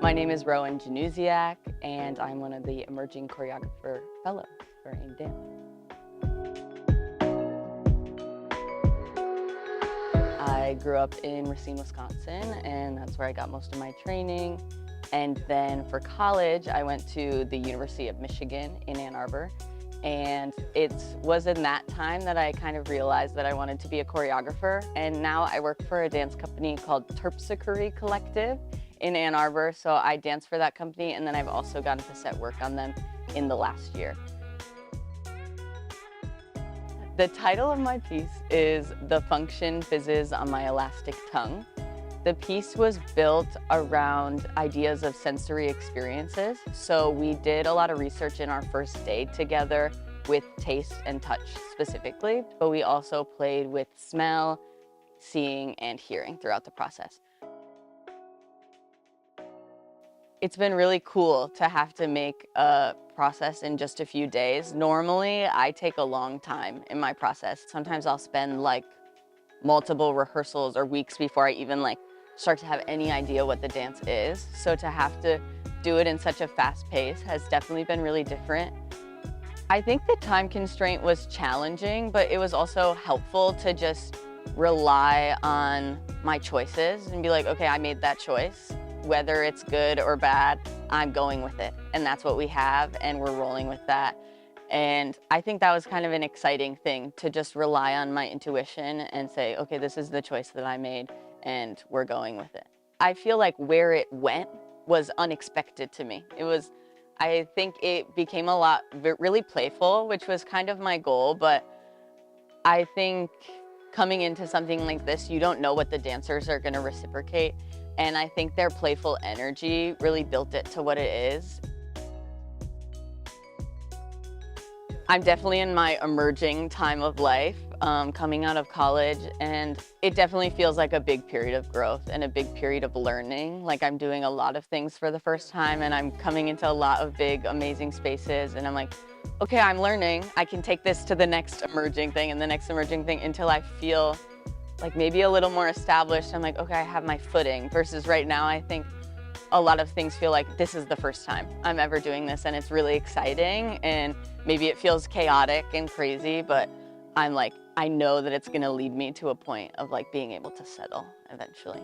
My name is Rowan Janusiak, and I'm one of the Emerging Choreographer Fellow for AIM Dance. I grew up in Racine, Wisconsin, and that's where I got most of my training. And then for college, I went to the University of Michigan in Ann Arbor. And it was in that time that I kind of realized that I wanted to be a choreographer. And now I work for a dance company called Terpsichore Collective in Ann Arbor. So I dance for that company, and then I've also gotten to set work on them in the last year. The title of my piece is "The Function Fizzes on My Elastic Tongue." The piece was built around ideas of sensory experiences. So we did a lot of research in our first day together with taste and touch specifically, but we also played with smell, seeing, and hearing throughout the process. It's been really cool to have to make a process in just a few days. Normally, I take a long time in my process. Sometimes I'll spend multiple rehearsals or weeks before I even start to have any idea what the dance is. So to have to do it in such a fast pace has definitely been really different. I think the time constraint was challenging, but it was also helpful to just rely on my choices and be like, okay, I made that choice. Whether it's good or bad, I'm going with it. And that's what we have, and we're rolling with that. And I think that was kind of an exciting thing, to just rely on my intuition and say, okay, this is the choice that I made, and we're going with it. I feel like where it went was unexpected to me. I think it became really playful, which was kind of my goal, but I think coming into something like this, you don't know what the dancers are gonna reciprocate. And I think their playful energy really built it to what it is. I'm definitely in my emerging time of life, coming out of college, and it definitely feels like a big period of growth and a big period of learning. Like, I'm doing a lot of things for the first time, and I'm coming into a lot of big, amazing spaces, and I'm like, okay, I'm learning. I can take this to the next emerging thing and the next emerging thing until I feel like maybe a little more established. I'm like, okay, I have my footing, versus right now, I think a lot of things feel like this is the first time I'm ever doing this, and it's really exciting, and maybe it feels chaotic and crazy, but I know that it's gonna lead me to a point of being able to settle eventually.